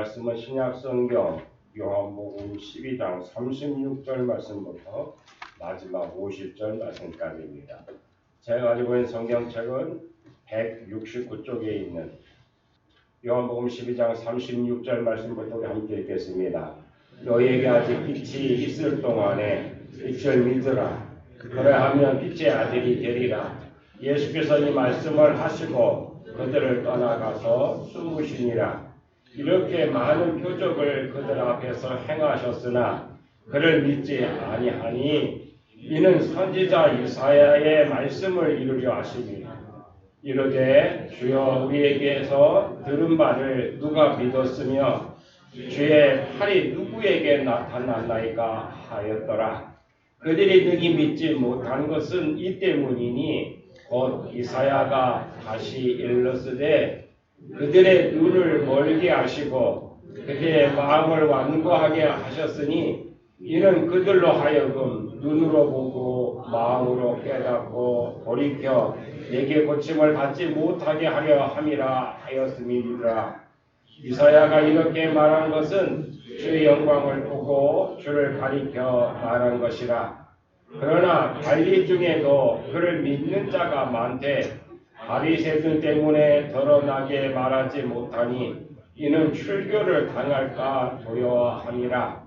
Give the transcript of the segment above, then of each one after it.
말씀은 신약성경 요한복음 12장 36절 말씀부터 마지막 50절 말씀까지입니다. 제가 가지고 있는 성경책은 169쪽에 있는 요한복음 12장 36절 말씀부터 우리 함께 읽겠습니다. 너희에게 아직 빛이 있을 동안에 빛을 믿으라. 그래하면 빛의 아들이 되리라. 예수께서 이 말씀을 하시고 그들을 떠나가서 숨으시니라. 이렇게 많은 표적을 그들 앞에서 행하셨으나 그를 믿지 아니하니 이는 선지자 이사야의 말씀을 이루려 하심이라. 이르되 주여 우리에게서 들은 바를 누가 믿었으며 주의 팔이 누구에게 나타났나이까 하였더라. 그들이 능히 믿지 못한 것은 이 때문이니 곧 이사야가 다시 일렀으되 그들의 눈을 멀게 하시고 그들의 마음을 완고하게 하셨으니 이는 그들로 하여금 눈으로 보고 마음으로 깨닫고 돌이켜 내게 고침을 받지 못하게 하려 함이라 하였음이니라. 이사야가 이렇게 말한 것은 주의 영광을 보고 주를 가리켜 말한 것이라. 그러나 관리 중에도 그를 믿는 자가 많되 바리새들 때문에 드러나게 말하지 못하니 이는 출교를 당할까 두려워함이라.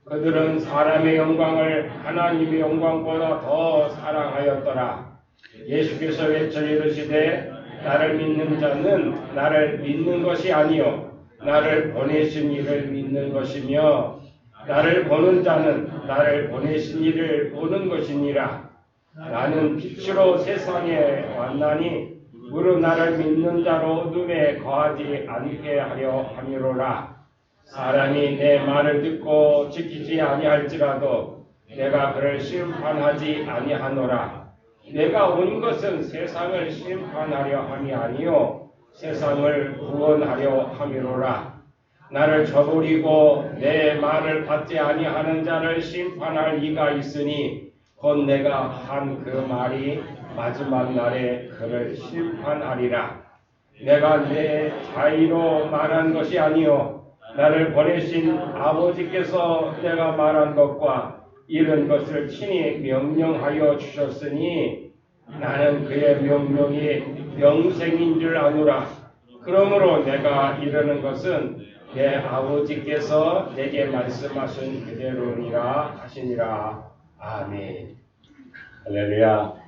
그들은 사람의 영광을 하나님의 영광보다 더 사랑하였더라. 예수께서 외쳐 이르시되 나를 믿는 자는 나를 믿는 것이 아니요 나를 보내신 이를 믿는 것이며 나를 보는 자는 나를 보내신 이를 보는 것이니라. 나는 빛으로 세상에 왔나니 무릇 나를 믿는 자로 어둠에 거하지 않게 하려 함이로라. 사람이 내 말을 듣고 지키지 아니할지라도 내가 그를 심판하지 아니하노라. 내가 온 것은 세상을 심판하려 함이 아니요 세상을 구원하려 함이로라. 나를 저버리고 내 말을 받지 아니하는 자를 심판할 이가 있으니 곧 내가 한 그 말이 마지막 날에 그를 심판하리라. 내가 내 자의로 말한 것이 아니요 나를 보내신 아버지께서 내가 말한 것과 이런 것을 친히 명령하여 주셨으니 나는 그의 명령이 영생인 줄 아노라. 그러므로 내가 이르는 것은 내 아버지께서 내게 말씀하신 그대로니라 하시니라. 아멘. 할렐루야.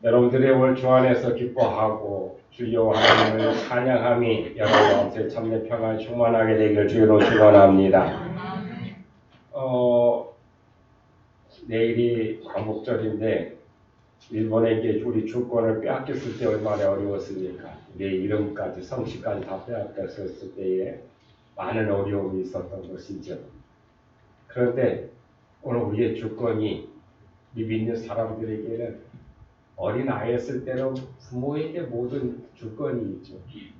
여러분들의 올 주 안에서 기뻐하고 주 여호와를 찬양함이 여러분한테 참된 평안이 충만하게 되길 주로 축원합니다. 내일이 광복절인데 일본에게 우리 주권을 빼앗겼을 때 얼마나 어려웠습니까? 내 이름까지 성씨까지 다 빼앗겼을 때에 많은 어려움이 있었던 것이죠. 그런데 오늘 우리의 주권이 이 믿는 사람들에게는 어린아이였을 때는 부모에게 모든 주권이 있죠.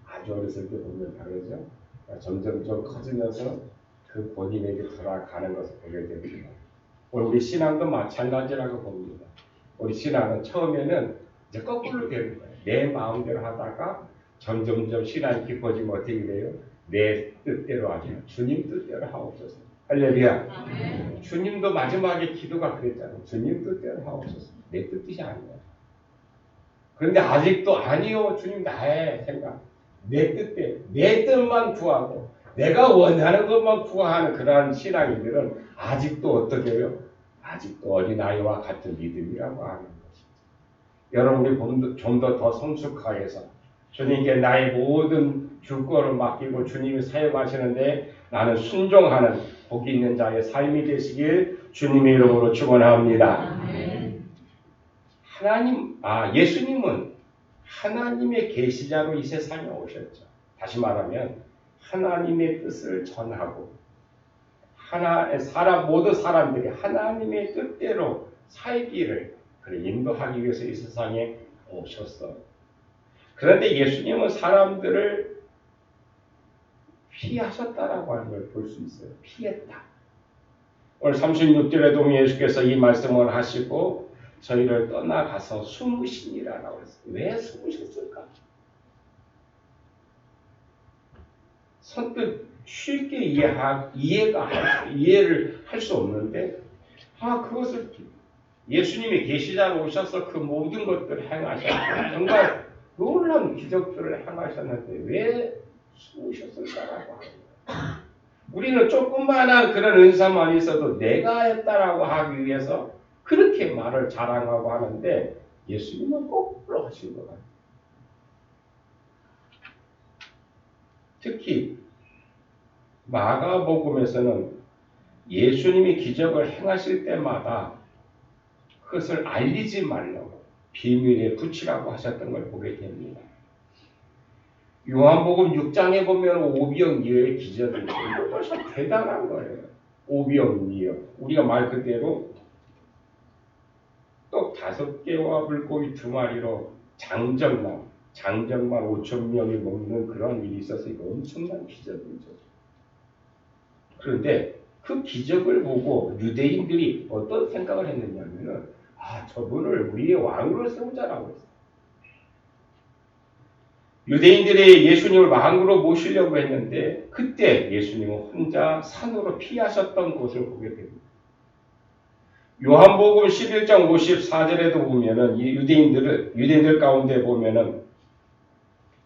아주 어렸을 때 보면 다르죠. 점점점 커지면서 그 본인에게 돌아가는 것을 보게 됩니다. 오늘 우리 신앙도 마찬가지라고 봅니다. 우리 신앙은 처음에는 이제 거꾸로 되는 거예요. 내 마음대로 하다가 점점점 신앙이 깊어지면 어떻게 돼요? 내 뜻대로 하죠. 주님 뜻대로 하옵소서. 할렐루야. 주님도 마지막에 기도가 그랬잖아요. 주님 뜻대로 하옵소서. 내 뜻이 아니야. 그런데 아직도 아니요. 주님 나의 생각. 내 뜻대로. 내 뜻만 구하고 내가 원하는 것만 구하는 그러한 신앙인들은 아직도 어떻게 해요? 아직도 어린아이와 같은 믿음이라고 하는 것입니다. 여러분 우리 좀 더 성숙하여서 주님께 나의 모든 주권을 맡기고 주님이 사용하시는데 나는 순종하는 복이 있는 자의 삶이 되시길 주님의 이름으로 축원합니다. 예수님은 하나님의 계시자로 이 세상에 오셨죠. 다시 말하면 하나님의 뜻을 전하고 모든 사람들이 하나님의 뜻대로 살기를 인도하기 위해서 이 세상에 오셨어요. 그런데 예수님은 사람들을 피하셨다라고 하는 걸 볼 수 있어요. 피했다. 오늘 36절에도 예수께서 이 말씀을 하시고 저희를 떠나가서 숨으시니라라고 했어요. 왜 숨으셨을까? 선뜻 쉽게 이해를 할 수 없는데, 그것을 예수님이 계시자로 오셔서 그 모든 것들을 행하셨고, 정말 놀라운 기적들을 행하셨는데, 왜 숨으셨을까라고 합니다. 우리는 조금만한 그런 은사만 있어도 내가 했다라고 하기 위해서 그렇게 말을 자랑하고 하는데, 예수님은 거꾸로 하신 것 같아요. 특히 마가복음에서는 예수님이 기적을 행하실 때마다 그것을 알리지 말라고 비밀에 붙이라고 하셨던 걸 보게 됩니다. 요한복음 6장에 보면 오병이어의 기적이 이것도 참 대단한 거예요. 오병이어. 우리가 말 그대로 떡 5개와 물고기 2마리로 장정만 5,000명이 먹는 그런 일이 있어서 이거 엄청난 기적이죠. 그런데 그 기적을 보고 유대인들이 어떤 생각을 했느냐면은 저분을 우리의 왕으로 세우자라고 했어요. 유대인들이 예수님을 왕으로 모시려고 했는데 그때 예수님은 혼자 산으로 피하셨던 것을 보게 됩니다. 요한복음 11장 54절에도 보면은 이 유대인들 가운데 보면은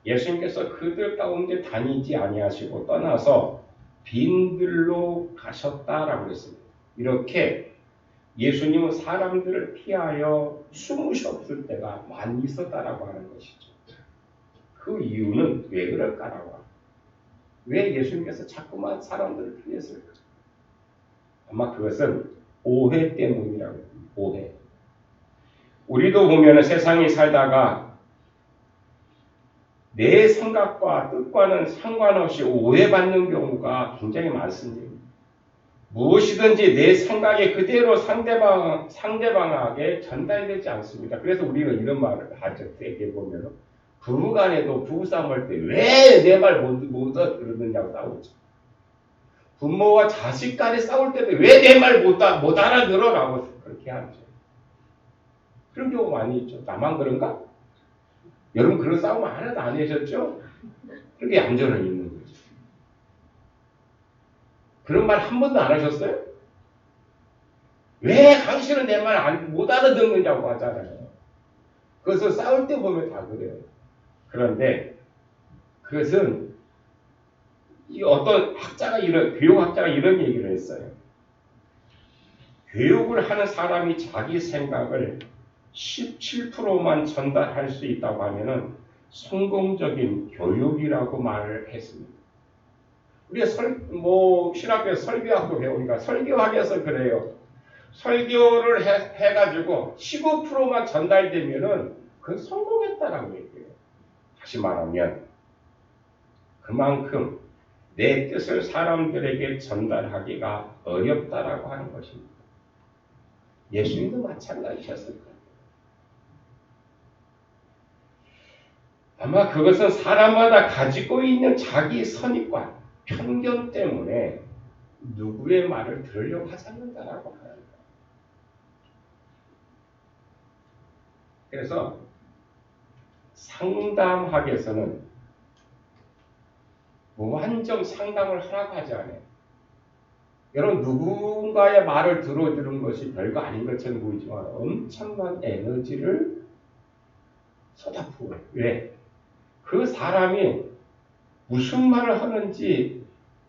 예수님께서 그들 가운데 다니지 아니하시고 떠나서 빈들로 가셨다라고 했습니다. 이렇게 예수님은 사람들을 피하여 숨으셨을 때가 많이 있었다라고 하는 것이죠. 그 이유는 왜 그럴까라고 합니다. 왜 예수님께서 자꾸만 사람들을 피했을까? 아마 그것은 오해 때문이라고 합니다. 오해. 우리도 보면 세상에 살다가 내 생각과 뜻과는 상관없이 오해받는 경우가 굉장히 많습니다. 무엇이든지 내 생각이 그대로 상대방에게 전달되지 않습니다. 그래서 우리는 이런 말을 하죠. 세게 보면 부부간에도 부부싸움할 때 왜 내 말 못 들었느냐고 싸우죠. 부모와 자식 간에 싸울 때도 왜 내 말 못 알아들어라고 그렇게 하죠. 그런 경우 많이 있죠. 나만 그런가? 여러분 그런 싸움 하나도 안 하셨죠? 그렇게 얌전히 있는 거죠. 그런 말 한 번도 안 하셨어요? 왜 당신은 내 말 못 알아듣느냐고 하잖아요. 그래서 싸울 때 보면 다 그래요. 그런데 그것은 어떤 교육학자가 이런 얘기를 했어요. 교육을 하는 사람이 자기 생각을 17%만 전달할 수 있다고 하면은 성공적인 교육이라고 말을 했습니다. 우리가 신학교에서 설교학도 배우니까 설교학에서 그래요. 설교를 해가지고 15%만 전달되면은 그건 성공했다라고 얘기해요. 다시 말하면 그만큼 내 뜻을 사람들에게 전달하기가 어렵다라고 하는 것입니다. 예수님도 마찬가지셨을 거예요. 아마 그것은 사람마다 가지고 있는 자기 선입관, 편견 때문에 누구의 말을 들으려고 하지 않는다라고 하는 거예요. 그래서 상담학에서는 무한정 상담을 하라고 하지 않아요. 여러분 누군가의 말을 들어주는 것이 별거 아닌 것처럼 보이지만 엄청난 에너지를 쏟아부어요. 왜? 그 사람이 무슨 말을 하는지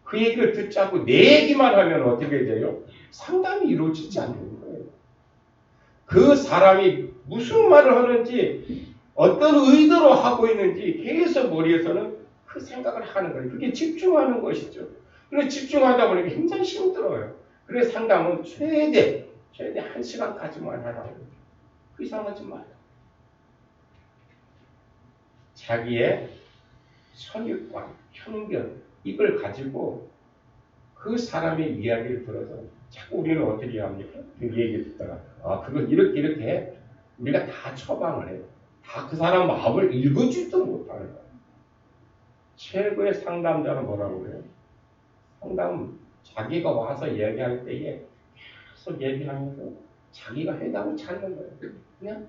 그 얘기를 듣지 않고 내 얘기만 하면 어떻게 돼요? 상담이 이루어지지 않는 거예요. 그 사람이 무슨 말을 하는지 어떤 의도로 하고 있는지 계속 머리에서는 그 생각을 하는 거예요. 그게 집중하는 것이죠. 그래서 집중하다 보니까 굉장히 힘들어요. 그래서 상담은 최대 1시간까지만 하라고. 그 이상 하지 마요. 자기의 선입관, 편견 이걸 가지고 그 사람의 이야기를 들어서 자꾸 우리는 어떻게 합니까? 그 얘기 듣다가 그건 이렇게 해. 우리가 다 처방을 해요. 다 그 사람 마음을 읽어주지도 못하는 거예요. 최고의 상담자는 뭐라고 그래요? 상담 자기가 와서 이야기할 때에 계속 얘기하면서 자기가 해답을 찾는 거예요. 그냥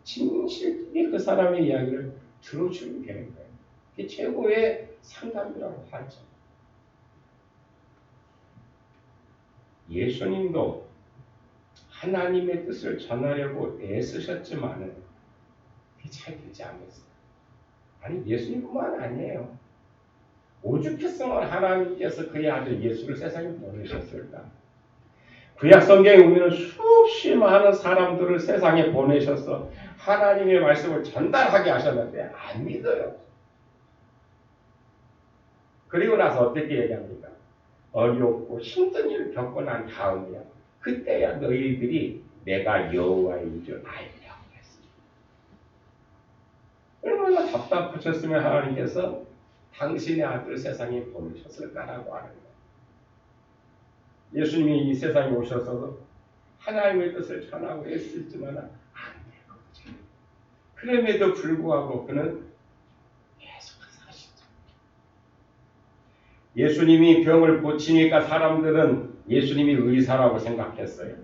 진실되게 그 사람의 이야기를 들어주면 되는 거예요. 그게 최고의 상담이라고 하죠. 예수님도 하나님의 뜻을 전하려고 애쓰셨지만은 그게 잘 되지 않았어요. 아니 예수님뿐만 아니에요. 오죽했으면 하나님께서 그의 아들 예수를 세상에 보내셨을까? 구약 성경에 보면 수없이 많은 사람들을 세상에 보내셔서 하나님의 말씀을 전달하게 하셨는데 안 믿어요. 그리고 나서 어떻게 얘기합니까? 어렵고 힘든 일을 겪고 난 다음이야. 그때야 너희들이 내가 여호와인 줄 알리라고 했습니다. 얼마나 답답하셨으면 하나님께서 당신의 아들 세상에 보내셨을까라고 하는 거예요. 예수님이 이 세상에 오셔서도 하나님의 뜻을 전하고 애쓰지만 안 되고 그럼에도 불구하고 그는 계속 사시죠. 예수님이 병을 고치니까 사람들은 예수님이 의사라고 생각했어요.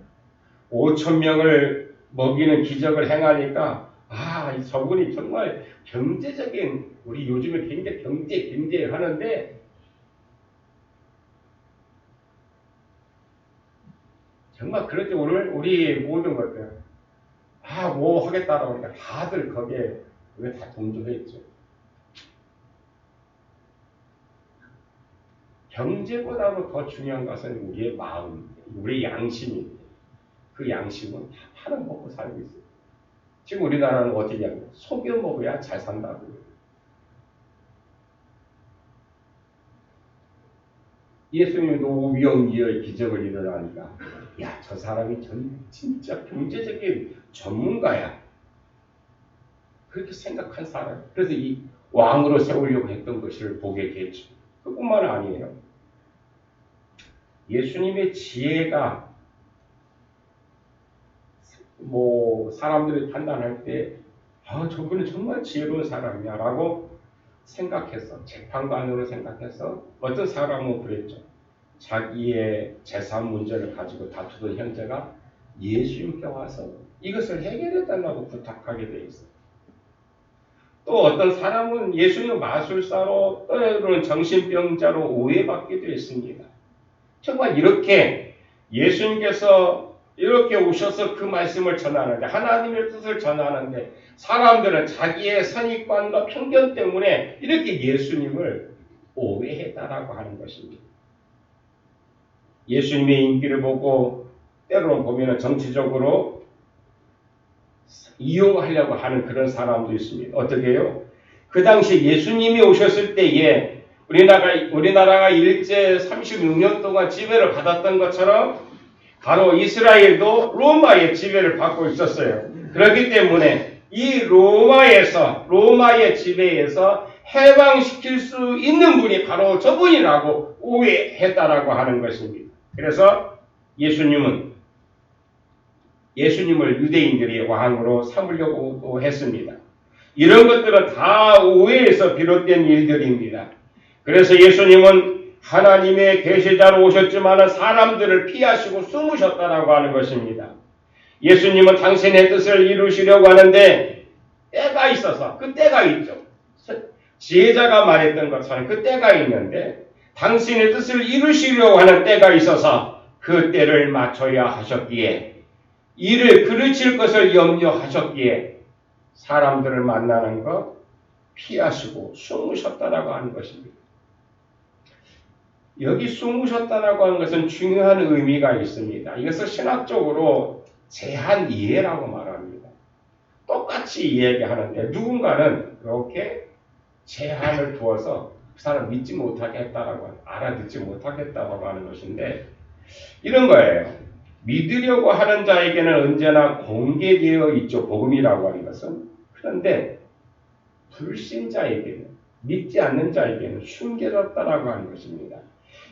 5,000명을 먹이는 기적을 행하니까 저분이 정말 경제적인 우리 요즘에 굉장히 경제 하는데 정말 그렇게 오늘 우리 모든 것들 뭐 하겠다라고 하니까 다들 거기에 다 동조했죠. 경제보다도 더 중요한 것은 우리의 마음, 우리의 양심인데 그 양심은 다 팔아먹고 살고 있어요. 지금 우리나라는 어떻게 하냐? 속여 먹어야 잘 산다고요. 예수님도 오병이어의 기적을 일어나니까 저 사람이 진짜 경제적인 전문가야. 그렇게 생각한 사람. 그래서 이 왕으로 세우려고 했던 것을 보게 됐죠. 그뿐만 아니에요. 예수님의 지혜가 사람들이 판단할 때 저분은 정말 지혜로운 사람이야 라고 생각해서 재판관으로 생각해서 어떤 사람은 그랬죠. 자기의 재산 문제를 가지고 다투던 형제가 예수님께 와서 이것을 해결해달라고 부탁하게 돼 있어요. 또 어떤 사람은 예수님 마술사로 때로는 정신병자로 오해받기도 했습니다. 정말 이렇게 예수님께서 이렇게 오셔서 그 말씀을 전하는데 하나님의 뜻을 전하는데 사람들은 자기의 선입관과 편견 때문에 이렇게 예수님을 오해했다라고 하는 것입니다. 예수님의 인기를 보고 때로는 보면 정치적으로 이용하려고 하는 그런 사람도 있습니다. 어떻게 해요? 그 당시 예수님이 오셨을 때에 우리나라가 일제 36년 동안 지배를 받았던 것처럼 바로 이스라엘도 로마의 지배를 받고 있었어요. 그렇기 때문에 이 로마의 지배에서 해방시킬 수 있는 분이 바로 저분이라고 오해했다라고 하는 것입니다. 그래서 예수님을 유대인들이 왕으로 삼으려고 했습니다. 이런 것들은 다 오해에서 비롯된 일들입니다. 그래서 예수님은 하나님의 계시자로 오셨지만 사람들을 피하시고 숨으셨다라고 하는 것입니다. 예수님은 당신의 뜻을 이루시려고 하는데 때가 있어서 그 때가 있죠. 지혜자가 말했던 것처럼 그 때가 있는데 당신의 뜻을 이루시려고 하는 때가 있어서 그 때를 맞춰야 하셨기에 이를 그르칠 것을 염려하셨기에 사람들을 만나는 것 피하시고 숨으셨다라고 하는 것입니다. 여기 숨으셨다라고 하는 것은 중요한 의미가 있습니다. 이것을 신학적으로 제한 이해라고 말합니다. 똑같이 이야기하는데 누군가는 이렇게 제한을 두어서 그 사람 믿지 못하게 했다라고 알아듣지 못하겠다고 하는 것인데 이런 거예요. 믿으려고 하는 자에게는 언제나 공개되어 있죠. 복음이라고 하는 것은. 그런데 불신자에게는 믿지 않는 자에게는 숨겨졌다라고 하는 것입니다.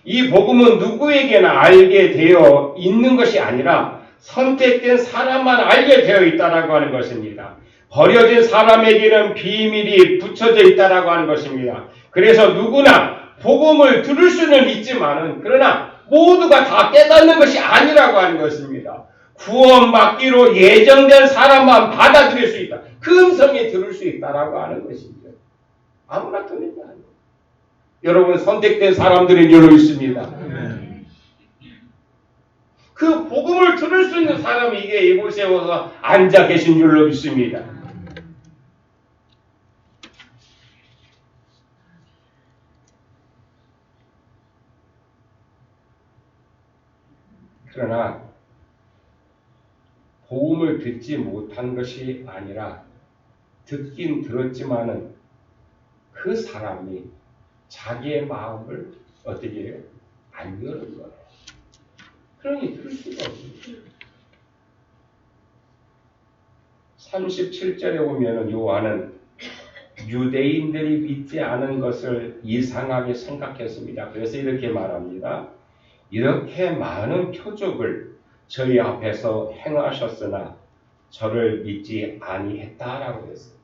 이 복음은 누구에게나 알게 되어 있는 것이 아니라 선택된 사람만 알게 되어 있다라고 하는 것입니다. 버려진 사람에게는 비밀이 붙여져 있다라고 하는 것입니다. 그래서 누구나 복음을 들을 수는 있지만은 그러나 모두가 다 깨닫는 것이 아니라고 하는 것입니다. 구원받기로 예정된 사람만 받아들일 수 있다. 그 음성에 들을 수 있다라고 하는 것이죠. 아무나 듣는 게 아니에요. 여러분 선택된 사람들인 줄로 있습니다. 그 복음을 들을 수 있는 사람이 이게 이곳에 와서 앉아 계신 줄로 믿습니다. 그러나 복음을 듣지 못한 것이 아니라 듣긴 들었지만은 그 사람이 자기의 마음을 어떻게 해요? 안 여는 거예요. 그러니 들을 수가 없어요. 37절에 보면은 요한은 유대인들이 믿지 않은 것을 이상하게 생각했습니다. 그래서 이렇게 말합니다. 이렇게 많은 표적을 저희 앞에서 행하셨으나 저를 믿지 아니했다라고 했어요.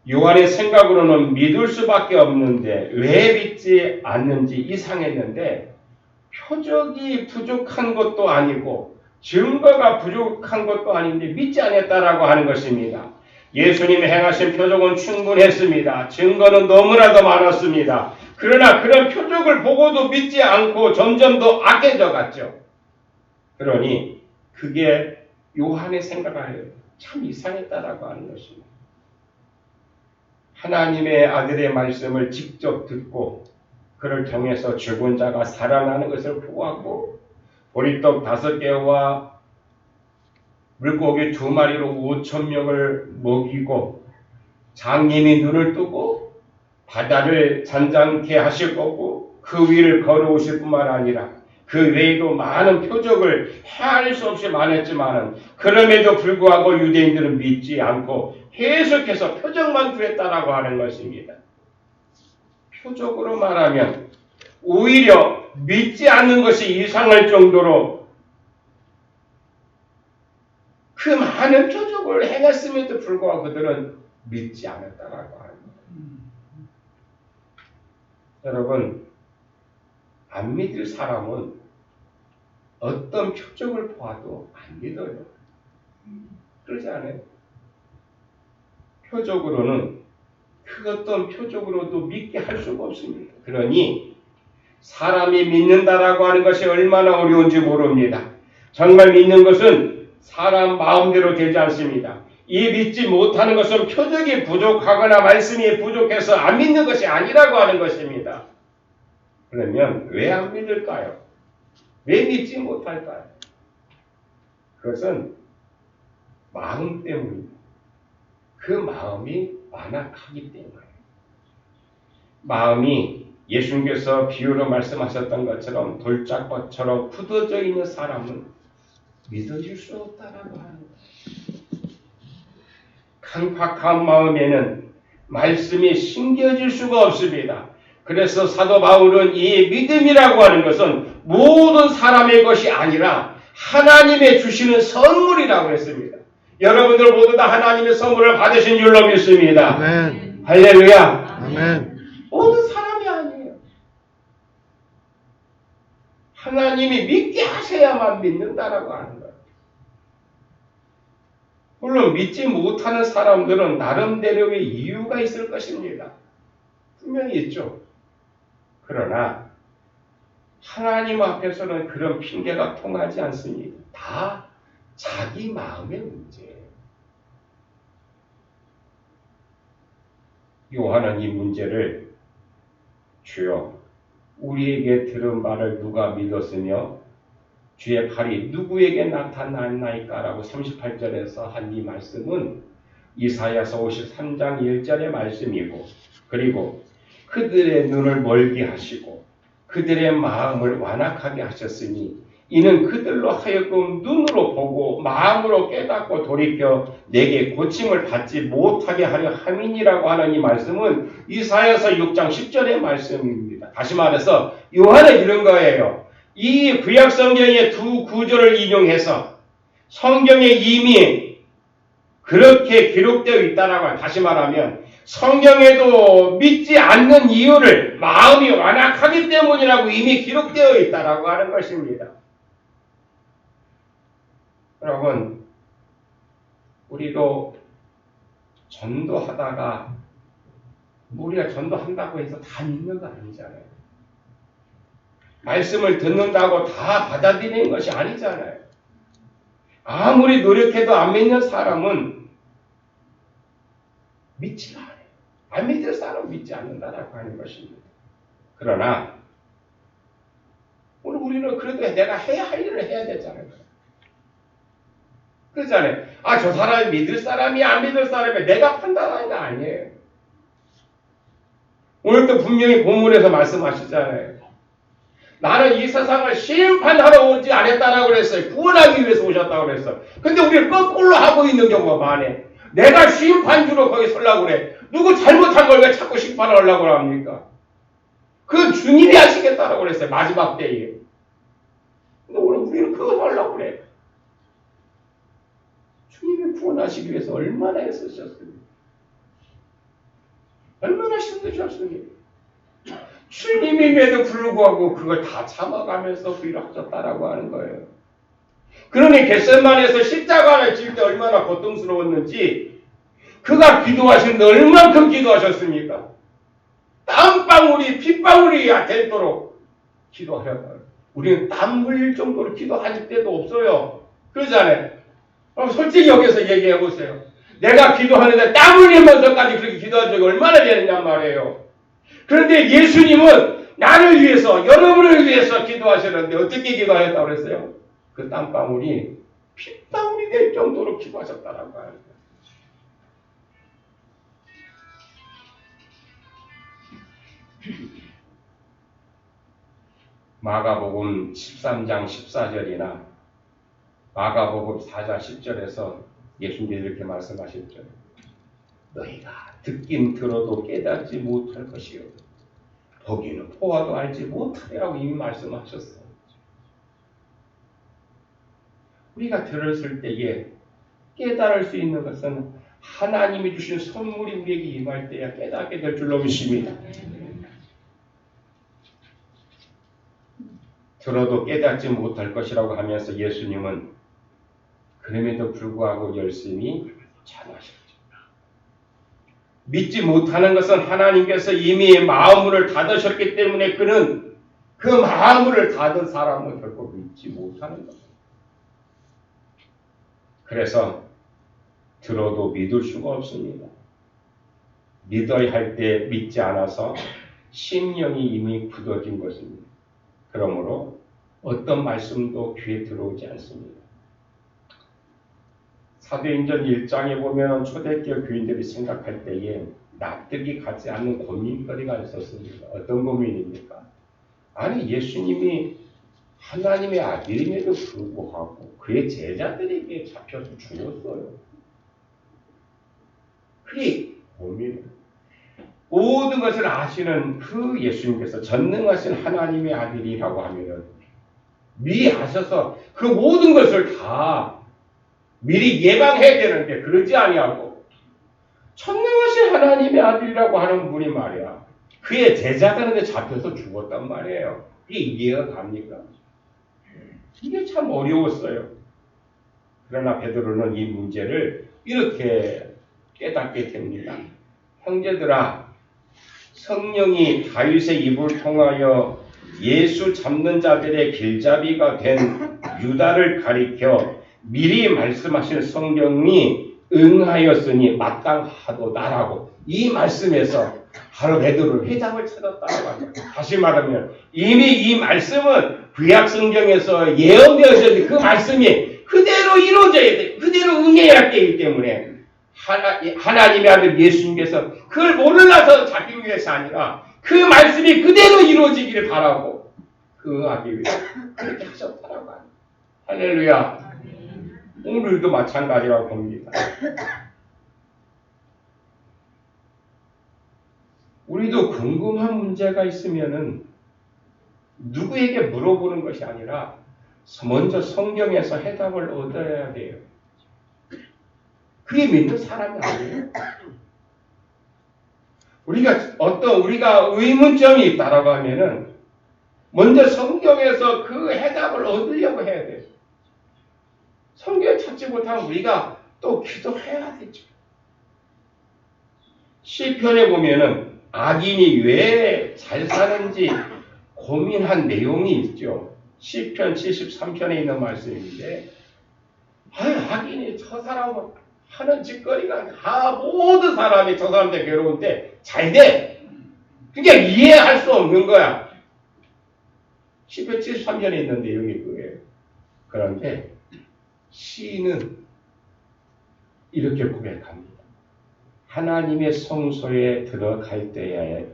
요한의 생각으로는 믿을 수밖에 없는데 왜 믿지 않는지 이상했는데 표적이 부족한 것도 아니고 증거가 부족한 것도 아닌데 믿지 않았다라고 하는 것입니다. 예수님이 행하신 표적은 충분했습니다. 증거는 너무나도 많았습니다. 그러나 그런 표적을 보고도 믿지 않고 점점 더 악해져 갔죠. 그러니 그게 요한의 생각을 참 이상했다라고 하는 것입니다. 하나님의 아들의 말씀을 직접 듣고 그를 통해서 죽은 자가 살아나는 것을 보았고 보리떡 5개와 물고기 2마리로 5,000명을 먹이고 장님이 눈을 뜨고 바다를 잔잔케 하실 거고 그 위를 걸어오실 뿐만 아니라 그 외에도 많은 표적을 헤아릴 수 없이 많았지만 그럼에도 불구하고 유대인들은 믿지 않고 계속해서 표적만 구했다라고 하는 것입니다. 표적으로 말하면 오히려 믿지 않는 것이 이상할 정도로 그 많은 표적을 행했음에도 불구하고 그들은 믿지 않았다라고 하는 거예요. 여러분, 안 믿을 사람은 어떤 표적을 보아도 안 믿어요. 그러지 않아요? 표적으로는 그 어떤 표적으로도 믿게 할 수가 없습니다. 그러니 사람이 믿는다라고 하는 것이 얼마나 어려운지 모릅니다. 정말 믿는 것은 사람 마음대로 되지 않습니다. 이 믿지 못하는 것은 표적이 부족하거나 말씀이 부족해서 안 믿는 것이 아니라고 하는 것입니다. 그러면 왜 안 믿을까요? 왜 믿지 못할까요? 그것은 마음 때문입니다. 그 마음이 완악하기 때문이에요. 마음이 예수님께서 비유로 말씀하셨던 것처럼 돌짝밭처럼 굳어져 있는 사람은 믿어질 수 없다라고 하는 거예요. 강팍한 마음에는 말씀이 심겨질 수가 없습니다. 그래서 사도 바울은 이 믿음이라고 하는 것은 모든 사람의 것이 아니라 하나님의 주시는 선물이라고 했습니다. 여러분들 모두 다 하나님의 선물을 받으신 줄로 믿습니다. 아멘. 할렐루야. 아멘. 모든 사람이 아니에요. 하나님이 믿게 하셔야만 믿는다라고 하는 거예요. 물론 믿지 못하는 사람들은 나름대로의 이유가 있을 것입니다. 분명히 있죠. 그러나 하나님 앞에서는 그런 핑계가 통하지 않습니다. 다 자기 마음의 문제예요. 요한은 이 문제를 주여 우리에게 들은 바를 누가 믿었으며 주의 팔이 누구에게 나타났나이까라고 38절에서 한 이 말씀은 이사야서 53장 1절의 말씀이고 그리고 그들의 눈을 멀게 하시고 그들의 마음을 완악하게 하셨으니 이는 그들로 하여금 눈으로 보고 마음으로 깨닫고 돌이켜 내게 고침을 받지 못하게 하려 함이니라고 하는 이 말씀은 이사야서 6장 10절의 말씀입니다. 다시 말해서 요한은 이런 거예요. 이 구약 성경의 두 구절을 인용해서 성경에 이미 그렇게 기록되어 있다라고 하는, 다시 말하면 성경에도 믿지 않는 이유를 마음이 완악하기 때문이라고 이미 기록되어 있다라고 하는 것입니다. 여러분, 우리도 전도하다가 우리가 전도한다고 해서 다 믿는 거 아니잖아요. 말씀을 듣는다고 다 받아들이는 것이 아니잖아요. 아무리 노력해도 안 믿는 사람은 믿지가 않아요. 안 믿을 사람은 믿지 않는다라고 하는 것입니다. 그러나 오늘 우리는 그래도 내가 해야 할 일을 해야 되잖아요. 그렇잖아요. 저 사람이 믿을 사람이 안 믿을 사람이 내가 판단하는 거 아니에요. 오늘도 분명히 본문에서 말씀하시잖아요. 나는 이 세상을 심판하러 오지 않았다라고 그랬어요. 구원하기 위해서 오셨다고 그랬어요. 근데 우리는 거꾸로 하고 있는 경우가 많아요. 내가 심판주로 거기 서려고 그래. 누구 잘못한 걸 왜 자꾸 심판을 하려고 합니까? 그 주님이 하시겠다라고 그랬어요. 마지막 때에. 근데 오늘 우리는 그거 하려고 그래. 주님이 구원하시기 위해서 얼마나 애쓰셨습니까? 얼마나 힘드셨습니까? 주님임에도 불구하고 그걸 다 참아가면서 그 일을 하셨다라고 하는 거예요. 그러니 겟세마네에서 십자가를 질 때 얼마나 고통스러웠는지 그가 기도하시는데 얼만큼 기도하셨습니까? 땀방울이 핏방울이 되도록 기도하셨다. 우리는 땀 흘릴 정도로 기도할 때도 없어요. 그러잖아요. 솔직히 여기서 얘기해 보세요. 내가 기도하는데 땀 흘리면서까지 그렇게 기도한 적이 얼마나 되느냐 말이에요. 그런데 예수님은 나를 위해서, 여러분을 위해서 기도하셨는데 어떻게 기도하셨다고 그랬어요? 그 땀방울이 핏방울이 될 정도로 기도하셨다라고 하는 거예요. 마가복음 13장 14절이나 마가복음 4장 10절에서 예수님이 이렇게 말씀하셨죠. 너희가 듣긴 들어도 깨닫지 못할 것이요 보기는 보아도 알지 못하리라고 이미 말씀하셨어요. 우리가 들었을 때에 깨달을 수 있는 것은 하나님이 주신 선물이 우리에게 임할 때야 깨닫게 될 줄로 믿습니다. 들어도 깨닫지 못할 것이라고 하면서 예수님은 그럼에도 불구하고 열심히 전하셨죠. 믿지 못하는 것은 하나님께서 이미 마음문을 닫으셨기 때문에 그는 그 마음문을 닫은 사람은 결코 믿지 못하는 겁니다. 그래서 들어도 믿을 수가 없습니다. 믿어야 할 때 믿지 않아서 심령이 이미 굳어진 것입니다. 그러므로 어떤 말씀도 귀에 들어오지 않습니다. 사도행전 1장에 보면 초대교회 교인들이 생각할 때에 납득이 가지 않는 고민거리가 있었습니다. 어떤 고민입니까? 아니 예수님이 하나님의 아들임에도 불구하고 그의 제자들에게 잡혀서 죽었어요. 그게 고민이에요. 모든 것을 아시는 그 예수님께서 전능하신 하나님의 아들이라고 하면 미리 아셔서 그 모든 것을 다 미리 예방해야 되는데 그러지 아니하고 전능하신 하나님의 아들이라고 하는 분이 말이야. 그의 제자들한테 잡혀서 죽었단 말이에요. 이게 이해가 갑니까? 이게 참 어려웠어요. 그러나 베드로는 이 문제를 이렇게 깨닫게 됩니다. 형제들아, 성령이 다윗의 입을 통하여 예수 잡는 자들의 길잡이가 된 유다를 가리켜 미리 말씀하신 성경이 응하였으니 마땅하도다라고 이 말씀에서 바로 베드로는 회장을 찾았다고 합니다. 다시 말하면 이미 이 말씀은 구약 성경에서 예언되어졌는데 그 말씀이 그대로 이루어져야 돼. 그대로 응해야 되기 때문에 하나님의 아들 예수님께서 그걸 모르라서 잡히기 위해서 아니라 그 말씀이 그대로 이루어지기를 바라고 하기 위해서 그렇게 하셨다라고 합니다. 할렐루야. 오늘도 마찬가지라고 봅니다. 우리도 궁금한 문제가 있으면은 누구에게 물어보는 것이 아니라 먼저 성경에서 해답을 얻어야 돼요. 그게 믿는 사람이 아니에요. 우리가 의문점이 있다라고 하면은 먼저 성경에서 그 해답을 얻으려고 해야 돼요. 성경을 찾지 못하면 우리가 또 기도해야 되죠. 시편에 보면은 악인이 왜 잘 사는지 고민한 내용이 있죠. 시편 73편에 있는 말씀인데 악인이 저 사람은 하는 짓거리가 다 모든 사람이 저 사람한테 괴로운데 잘 돼. 그게 이해할 수 없는 거야. 시편 73편에 있는 내용이 그거예요. 그런데 시인은 이렇게 고백합니다. 하나님의 성소에 들어갈 때에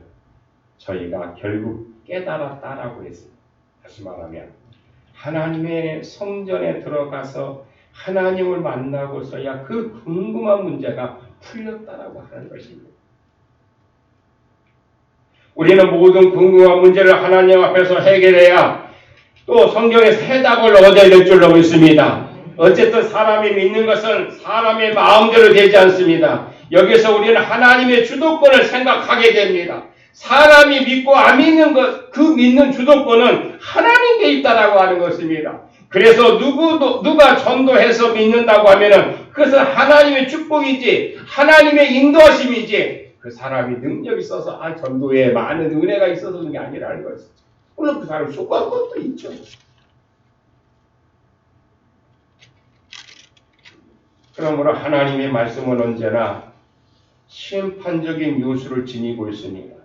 저희가 결국 깨달았다라고 했습니다. 다시 말하면 하나님의 성전에 들어가서 하나님을 만나고서야 그 궁금한 문제가 풀렸다라고 하는 것입니다. 우리는 모든 궁금한 문제를 하나님 앞에서 해결해야 또 성경에서 해답을 얻어야 될 줄로 믿습니다. 어쨌든 사람이 믿는 것은 사람의 마음대로 되지 않습니다. 여기서 우리는 하나님의 주도권을 생각하게 됩니다. 사람이 믿고 안 믿는 것, 그 믿는 주도권은 하나님께 있다라고 하는 것입니다. 그래서 누가 전도해서 믿는다고 하면은 그것은 하나님의 축복이지, 하나님의 인도하심이지, 그 사람이 능력이 있어서 전도에 많은 은혜가 있어서 그런 게 아니라는 것이죠. 물론 그 사람이 속한 것도 있죠. 그러므로 하나님의 말씀은 언제나 심판적인 요소를 지니고 있습니다.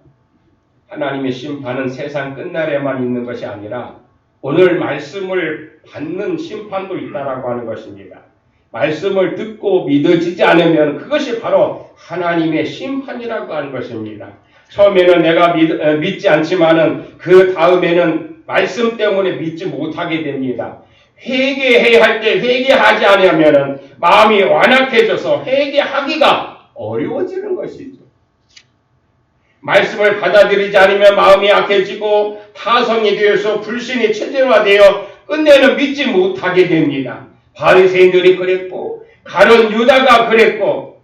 하나님의 심판은 세상 끝날에만 있는 것이 아니라 오늘 말씀을 받는 심판도 있다라고 하는 것입니다. 말씀을 듣고 믿어지지 않으면 그것이 바로 하나님의 심판이라고 하는 것입니다. 처음에는 내가 믿지 않지만은 그 다음에는 말씀 때문에 믿지 못하게 됩니다. 회개해야 할 때 회개하지 않으면은 마음이 완악해져서 회개하기가 어려워지는 것이죠. 말씀을 받아들이지 않으면 마음이 약해지고 타성이 되어서 불신이 체질화되어 끝내는 믿지 못하게 됩니다. 바리새인들이 그랬고 가룟 유다가 그랬고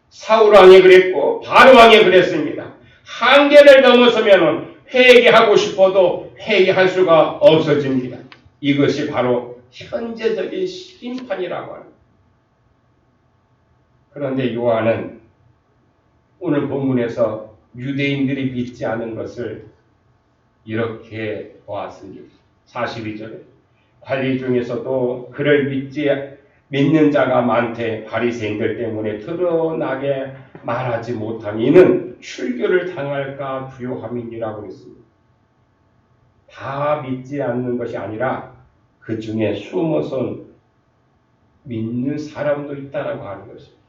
사울 왕이 그랬고 바로 왕이 그랬습니다. 한계를 넘어서면 회개하고 싶어도 회개할 수가 없어집니다. 이것이 바로 현재적인 심판이라고 합니다. 그런데 요한은 오늘 본문에서 유대인들이 믿지 않은 것을 이렇게 보았습니다. 42절에 관리 중에서도 그를 믿는 자가 많되 바리새인들 때문에 드러나게 말하지 못하니 이는 출교를 당할까 두려움이니라고 했습니다. 다 믿지 않는 것이 아니라 그 중에 숨어서 믿는 사람도 있다라고 하는 것입니다.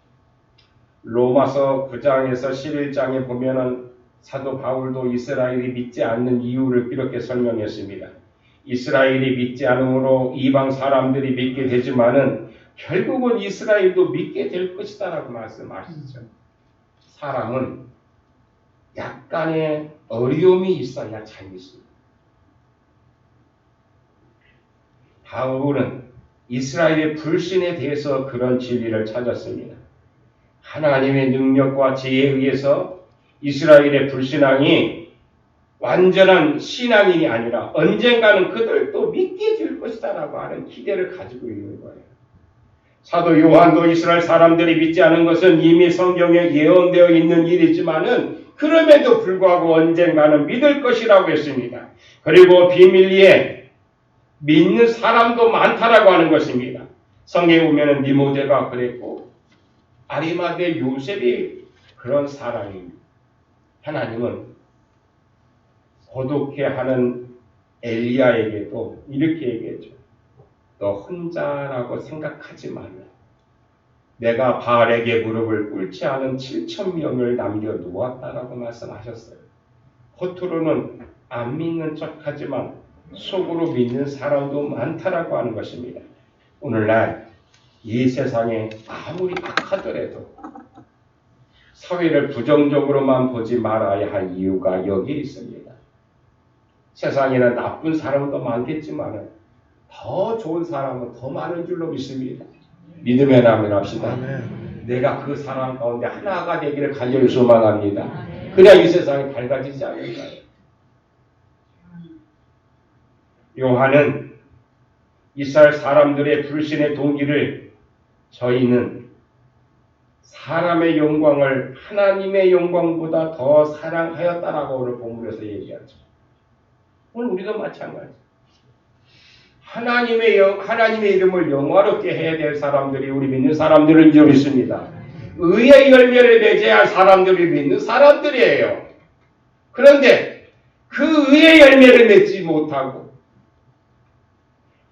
로마서 9장에서 11장에 보면은 사도 바울도 이스라엘이 믿지 않는 이유를 이렇게 설명했습니다. 이스라엘이 믿지 않으므로 이방 사람들이 믿게 되지만은 결국은 이스라엘도 믿게 될 것이다라고 말씀하시죠. 사람은 약간의 어려움이 있어야 잘 믿습니다. 바울은 이스라엘의 불신에 대해서 그런 진리를 찾았습니다. 하나님의 능력과 지혜에 의해서 이스라엘의 불신앙이 완전한 신앙인이 아니라 언젠가는 그들도 믿게 될 것이다라고 하는 기대를 가지고 있는 거예요. 사도 요한도 이스라엘 사람들이 믿지 않은 것은 이미 성경에 예언되어 있는 일이지만은 그럼에도 불구하고 언젠가는 믿을 것이라고 했습니다. 그리고 비밀리에 믿는 사람도 많다라고 하는 것입니다. 성경에 보면은 니모데가 그랬고 아리마대 요셉이 그런 사람입니다. 하나님은 고독해하는 엘리야에게도 이렇게 얘기했죠. 너 혼자라고 생각하지 말라. 내가 바알에게 무릎을 꿇지 않은 7,000명을 남겨놓았다라고 말씀하셨어요. 겉으로는 안 믿는 척하지만 속으로 믿는 사람도 많다라고 하는 것입니다. 오늘날 이 세상에 아무리 악하더라도 사회를 부정적으로만 보지 말아야 할 이유가 여기에 있습니다. 세상에는 나쁜 사람도 많겠지만 더 좋은 사람은 더 많은 줄로 믿습니다. 믿음의 나면 합시다. 내가 그 사람 가운데 하나가 되기를 간절히 소망합니다. 그래야 이 세상이 밝아지지 않을까요? 요한은 이스라엘 사람들의 불신의 동기를 저희는 사람의 영광을 하나님의 영광보다 더 사랑하였다라고 오늘 본문에서 얘기하죠. 오늘 우리도 마찬가지. 하나님의 이름을 영화롭게 해야 될 사람들이 우리 믿는 사람들은 줄 있습니다. 의의 열매를 맺어야 할 사람들이 믿는 사람들이에요. 그런데 그 의의 열매를 맺지 못하고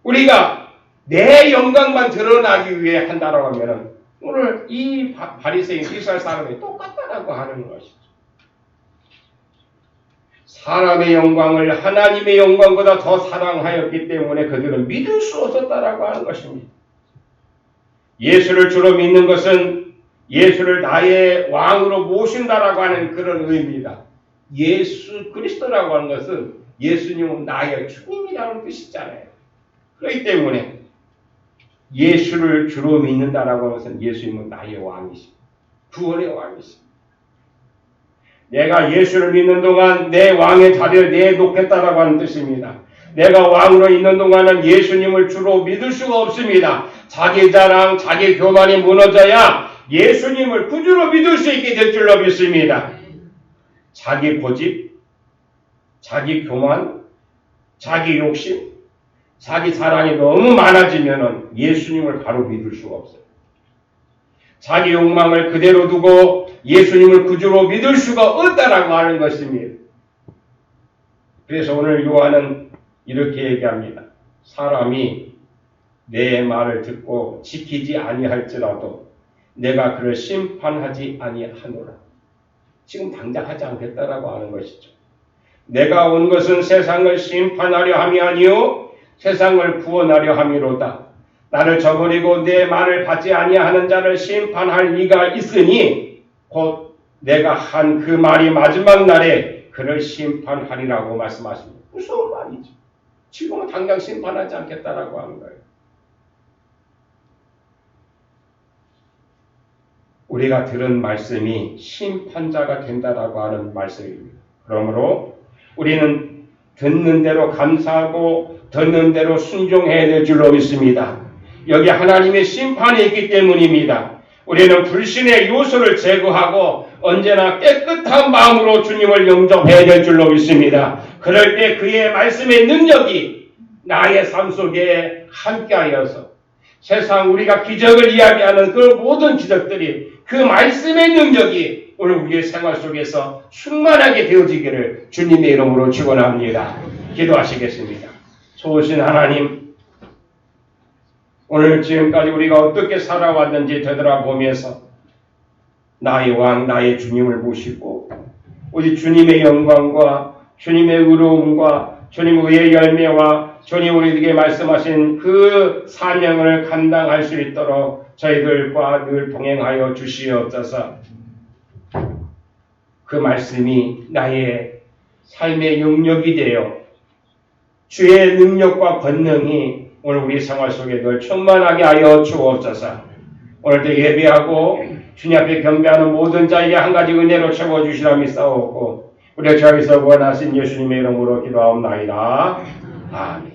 우리가 내 영광만 드러나기 위해 한다라고 하면은 오늘 이 바리새인 이스라엘 사람이 똑같다라고 하는 것이죠. 사람의 영광을 하나님의 영광보다 더 사랑하였기 때문에 그들은 믿을 수 없었다라고 하는 것입니다. 예수를 주로 믿는 것은 예수를 나의 왕으로 모신다라고 하는 그런 의미입니다. 예수 그리스도라고 하는 것은 예수님은 나의 주님이라는 뜻이잖아요. 그렇기 때문에 예수를 주로 믿는다라고 하는 것은 예수님은 나의 왕이십니다. 구원의 왕이십니다. 내가 예수를 믿는 동안 내 왕의 자리를 내놓겠다라고 하는 뜻입니다. 내가 왕으로 있는 동안은 예수님을 주로 믿을 수가 없습니다. 자기 자랑, 자기 교만이 무너져야 예수님을 구주로 믿을 수 있게 될 줄로 믿습니다. 자기 고집, 자기 교만, 자기 욕심, 자기 자랑이 너무 많아지면 예수님을 바로 믿을 수가 없어요. 자기 욕망을 그대로 두고 예수님을 구주로 믿을 수가 없다라고 하는 것입니다. 그래서 오늘 요한은 이렇게 얘기합니다. 사람이 내 말을 듣고 지키지 아니할지라도 내가 그를 심판하지 아니하노라. 지금 당장 하지 않겠다라고 하는 것이죠. 내가 온 것은 세상을 심판하려 함이 아니요 세상을 구원하려 함이로다. 나를 저버리고 내 말을 받지 아니하는 자를 심판할 이가 있으니 곧 내가 한 그 말이 마지막 날에 그를 심판하리라고 말씀하십니다. 무서운 말이죠. 지금은 당장 심판하지 않겠다라고 하는 거예요. 우리가 들은 말씀이 심판자가 된다라고 하는 말씀입니다. 그러므로 우리는 듣는 대로 감사하고 듣는 대로 순종해야 될 줄로 믿습니다. 여기 하나님의 심판이 있기 때문입니다. 우리는 불신의 요소를 제거하고 언제나 깨끗한 마음으로 주님을 영접해야 될 줄로 믿습니다. 그럴 때 그의 말씀의 능력이 나의 삶 속에 함께하여서 세상 우리가 기적을 이야기하는 그 모든 기적들이 그 말씀의 능력이 오늘 우리의 생활 속에서 충만하게 되어지기를 주님의 이름으로 축원합니다. 기도하시겠습니다. 좋으신 하나님, 오늘 지금까지 우리가 어떻게 살아왔는지 되돌아보면서 나의 왕, 나의 주님을 모시고 우리 주님의 영광과 주님의 의로움과 주님의 열매와 주님 우리에게 말씀하신 그 사명을 감당할 수 있도록 저희들과 늘 동행하여 주시옵소서. 그 말씀이 나의 삶의 영역이 되어 주의 능력과 권능이 오늘 우리 생활 속에 늘 충만하게 하여 주옵소서. 오늘도 예배하고 주님 앞에 경배하는 모든 자에게 한 가지 은혜로 채워주시라 믿사옵고 우리가 저기서 원하신 예수님의 이름으로 기도하옵나이다. 아멘.